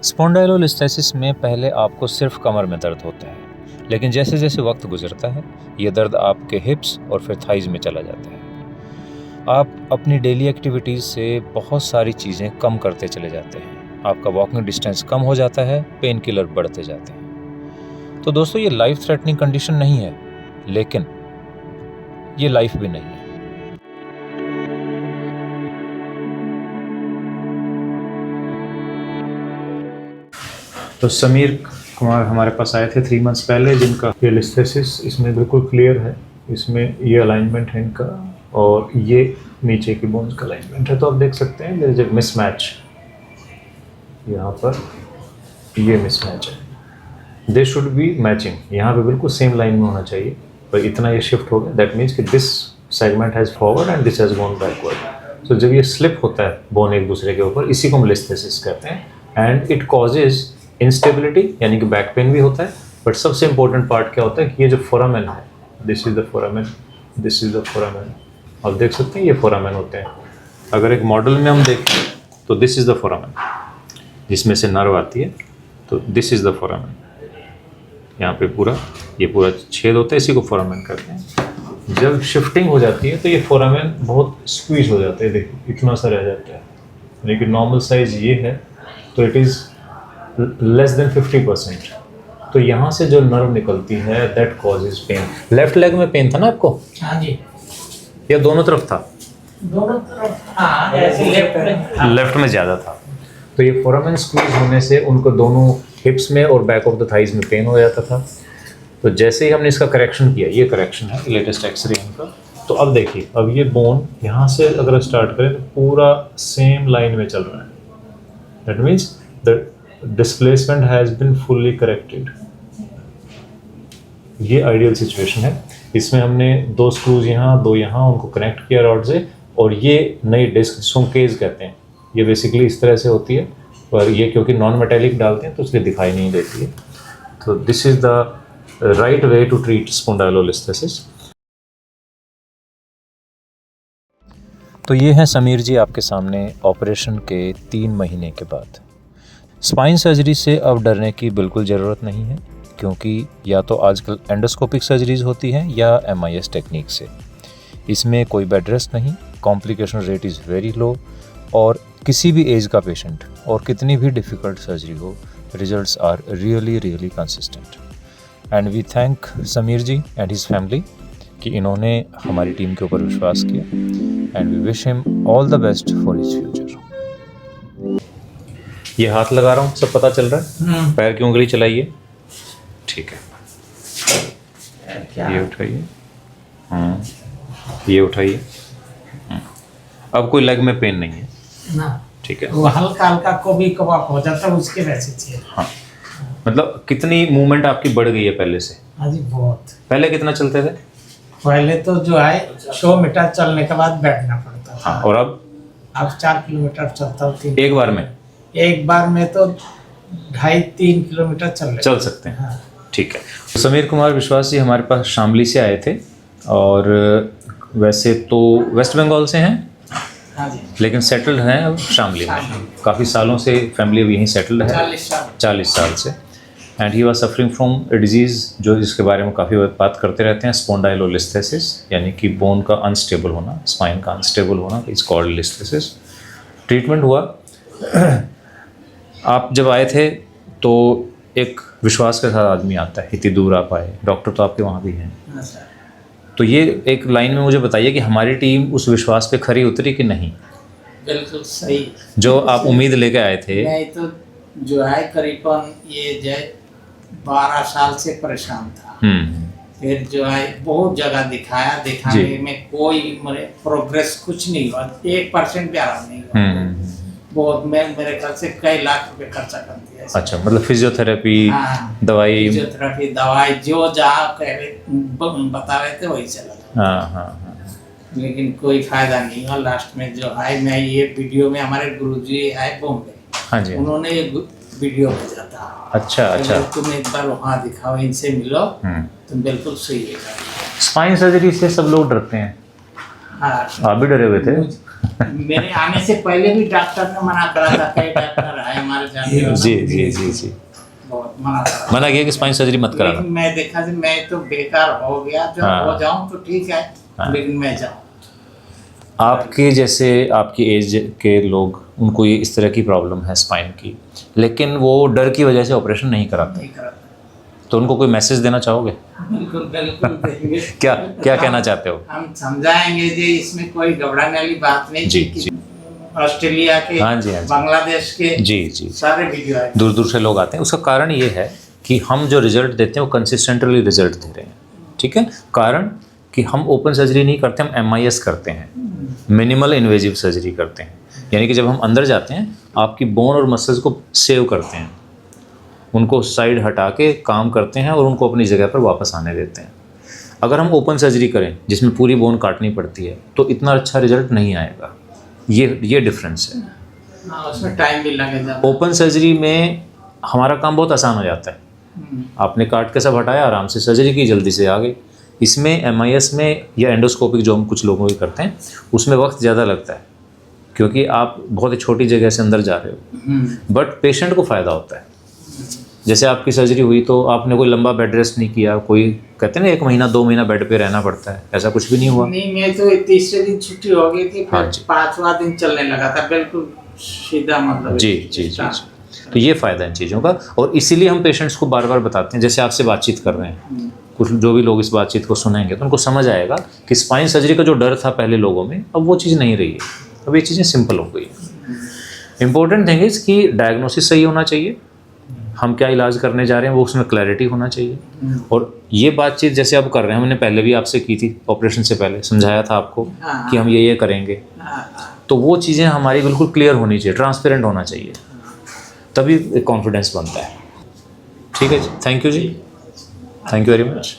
Spondylolisthesis में पहले आपको सिर्फ कमर में दर्द होता है, लेकिन जैसे जैसे वक्त गुजरता है ये दर्द आपके हिप्स और फिर थाइज में चला जाता है। आप अपनी डेली एक्टिविटीज़ से बहुत सारी चीज़ें कम करते चले जाते हैं, आपका वॉकिंग डिस्टेंस कम हो जाता है, पेन किलर बढ़ते जाते हैं। तो दोस्तों ये लाइफ थ्रेटनिंग कंडीशन नहीं है, लेकिन ये लाइफ भी नहीं है। तो समीर कुमार हमारे पास आए थे 3 मंथ्स पहले, जिनका ये लिस्थेसिस इसमें बिल्कुल क्लियर है। इसमें ये अलाइनमेंट है इनका और ये नीचे की बोन्स का अलाइनमेंट है। तो आप देख सकते हैं देयर इज अ मिसमैच, यहाँ पर ये मिसमैच है। दे शुड बी मैचिंग, यहाँ पे बिल्कुल सेम लाइन में होना चाहिए, पर इतना ये शिफ्ट हो गया। दैट मीन्स कि this segment has forward and this has gone backward. So जब ये स्लिप होता है बोन एक दूसरे के ऊपर, इसी को हम लिस्थेसिस कहते हैं। एंड इट कॉजेज इंस्टेबिलिटी, यानी कि बैक पेन भी होता है। बट सबसे इंपॉर्टेंट पार्ट क्या होता है कि ये जो फोरामेन है, this is the foramen, this is the foramen. आप देख सकते हैं ये फोरामेन होते हैं। अगर एक मॉडल में हम देखें तो दिस इज द फोरामेन, जिसमें से नर्व आती है। तो दिस इज द फोरामेन, यहाँ पे ये पूरा छेद होता है, इसी को फोरामेन कहते हैं। जब शिफ्टिंग हो जाती है तो ये फोरामेन बहुत स्क्वीज हो जाता है, देखिए इतना सा रह जाता है। लेकिन नॉर्मल साइज ये है तो इट इज़ लेस देन 50%। तो यहाँ से जो नर्व निकलती है that causes pain. Left leg में पेन था ना आपको? हाँ जी, या दोनों तरफ था? दोनों तरफ था, ऐसे लेफ्ट में ज़्यादा था। तो ये फोरामेन स्क्वीज होने से उनको दोनों हिप्स में और बैक ऑफ द थाइज में पेन हो जाता था। तो जैसे ही हमने इसका करेक्शन किया, ये करेक्शन है लेटेस्ट एक्सरे इनका, तो अब देखिए अब ये बोन यहाँ से अगर स्टार्ट करें तो पूरा सेम लाइन में चल रहा है। That means the displacement has been fully corrected. ये आइडियल सिचुएशन है। इसमें हमने 2 स्क्रूज यहाँ 2 यहाँ उनको कनेक्ट किया रॉड से, और ये नई डिस्क जिसको केज कहते हैं, ये बेसिकली इस तरह से होती है, पर ये क्योंकि नॉन मेटेलिक डालते हैं तो इसलिए दिखाई नहीं देती है। तो this is the right way to treat spondylolisthesis. तो ये हैं समीर जी आपके सामने ऑपरेशन के 3 महीने के बाद। स्पाइन सर्जरी से अब डरने की बिल्कुल ज़रूरत नहीं है, क्योंकि या तो आजकल एंडोस्कोपिक सर्जरीज होती हैं या MIS टेक्निक से। इसमें कोई बेड रेस्ट नहीं, complication rate is very low, और किसी भी एज का पेशेंट और कितनी भी डिफ़िकल्ट सर्जरी हो, results are really consistent. And we thank Sameer ji and his family कि इन्होंने हमारी टीम के ऊपर विश्वास किया, and we wish him all the best for his future. ये हाथ लगा रहा हूँ, सब पता चल रहा है? पैर की उंगली चलाइए, ठीक है। ये उठाइए, ये उठाइए। अब कोई लेग में पेन नहीं है ना, ठीक है। वो हल्का हल्का कभी कभार हो जाता है, उसके वैसे चाहिए। हाँ, मतलब कितनी मूवमेंट आपकी बढ़ गई है पहले से? हाँ जी, बहुत। पहले कितना चलते थे? पहले तो जो है 100 मीटर चलने के बाद बैठना पड़ता था। हाँ, और अब 4 किलोमीटर चलता हूँ। एक बार में? एक बार में तो 2.5-3 किलोमीटर चल सकते हैं। हाँ। ठीक है। समीर कुमार विश्वास जी हमारे पास शामली से आए थे, और वैसे तो वेस्ट बंगाल से हैं। हाँ जी, लेकिन सेटल्ड हैं अब शामली में। काफ़ी सालों से फैमिली अब यहीं सेटल्ड है, 40 साल से। And he was suffering from a disease जो जिसके बारे में काफ़ी बात करते रहते हैं, स्पॉन्डाइलोलिस्थेसिस, यानी कि बोन का अनस्टेबल होना, स्पाइन का अनस्टेबल होना, इट्स कॉल्ड लिस्थेसिस। ट्रीटमेंट हुआ। आप जब आए थे तो एक विश्वास के साथ आदमी आता है, इतनी दूर आप आए, डॉक्टर तो आपके वहाँ भी हैं। तो ये एक लाइन में मुझे बताइए कि हमारी टीम उस विश्वास पे खरी उतरी कि नहीं? बिल्कुल सही। जो आप उम्मीद लेके आए थे। मैं तो जो है करीबन ये जो 12 साल से परेशान था। फिर जो है बहुत जगह दिखाया, दिखाने में कोई प्रोग्रेस कुछ नहीं हुआ, 1% भी आराम नहीं हुआ। बहुत मेरे ख्याल से कई लाख रुपए खर्चा कर दिया। अच्छा, मतलब फिजियोथेरेपी, दवाई, फिजियोथेरेपी, दवाई जो जहाँ बता रहे थे वही चला। हाँ। लेकिन कोई फायदा नहीं हुआ। लास्ट में जो है, मैं ये वीडियो में हमारे गुरुजी आए बॉम्बे, हाँ जी, उन्होंने ये वीडियो भेजा था। अच्छा। तुम एक बार वहाँ दिखाओ, इनसे मिलो, तुम बिल्कुल सही है। स्पाइन सर्जरी से सब लोग डरते हैं। हाँ, आप भी डरे हुए थे? मेरे आने से पहले भी डॉक्टर ने मना करा था, कई डॉक्टर भाई हमारे जानने वाला जी जी जी जी बहुत मना था। मना किया कि स्पाइन सर्जरी मत कराना। लेकिन मैं देखा कि मैं तो बेकार हो गया, जब हाँ। हो जाऊं तो ठीक है, लेकिन मैं जाऊं। आपके जैसे आपकी एज के लोग, उनको ये इस तरह की प्रॉब्लम है स्पाइन की, लेकिन वो डर की वजह से ऑपरेशन नहीं कराते, नहीं करता। तो उनको कोई मैसेज देना चाहोगे? बिल्कुल बिल्कुल देंगे। क्या क्या कहना चाहते हो? हम समझाएंगे जी, इसमें कोई घबराने वाली बात नहीं जी, थी। जी। ऑस्ट्रेलिया के, हाँ जी, हाँ जी। बांग्लादेश के जी जी सारे वीडियो आए। दूर दूर से लोग आते हैं। उसका कारण ये है कि हम जो रिजल्ट देते हैं वो कंसिस्टेंटली रिजल्ट दे रहे हैं, ठीक है। कारण कि हम ओपन सर्जरी नहीं करते, हम MIS करते हैं, मिनिमल इन्वेजिव सर्जरी करते हैं। यानी कि जब हम अंदर जाते हैं, आपकी बोन और मसल्स को सेव करते हैं, उनको साइड हटा के काम करते हैं और उनको अपनी जगह पर वापस आने देते हैं। अगर हम ओपन सर्जरी करें जिसमें पूरी बोन काटनी पड़ती है, तो इतना अच्छा रिजल्ट नहीं आएगा। ये डिफरेंस है। हाँ, उसमें टाइम भी लगेगा। ओपन सर्जरी में हमारा काम बहुत आसान हो जाता है, आपने काट के सब हटाया, आराम से सर्जरी की, जल्दी से आ गए। इसमें MIS में या एंडोस्कोपिक जो हम कुछ लोगों की करते हैं, उसमें वक्त ज़्यादा लगता है, क्योंकि आप बहुत ही छोटी जगह से अंदर जा रहे हो, बट पेशेंट को फ़ायदा होता है। जैसे आपकी सर्जरी हुई तो आपने कोई लंबा बेड रेस्ट नहीं किया, कोई कहते हैं ना 1 महीना 2 महीना बेड पे रहना पड़ता है, ऐसा कुछ भी नहीं हुआ। नहीं, मैं तो तीसरे दिन छुट्टी हो गई थी, हाँ फिर जी। 5वां दिन चलने लगा था, बिल्कुल सीधा, मतलब जी जी जी जी। तो ये फ़ायदा है इन चीज़ों का, और इसीलिए हम पेशेंट्स को बार बार बताते हैं। जैसे आपसे बातचीत कर रहे हैं, कुछ जो भी लोग इस बातचीत को सुनेंगे तो उनको समझ आएगा कि स्पाइन सर्जरी का जो डर था पहले लोगों में, अब वो चीज़ नहीं रही है, अब ये चीज़ें सिंपल हो गई हैं। इम्पोर्टेंट थिंग इज़ कि डायग्नोसिस सही होना चाहिए, हम क्या इलाज करने जा रहे हैं वो उसमें क्लैरिटी होना चाहिए। और ये बातचीत जैसे आप कर रहे हैं, हमने पहले भी आपसे की थी, ऑपरेशन से पहले समझाया था आपको कि हम ये करेंगे, तो वो चीज़ें हमारी बिल्कुल क्लियर होनी चाहिए, ट्रांसपेरेंट होना चाहिए, तभी एक कॉन्फिडेंस बनता है। ठीक है जी, थैंक यू जी, थैंक यू वेरी मच।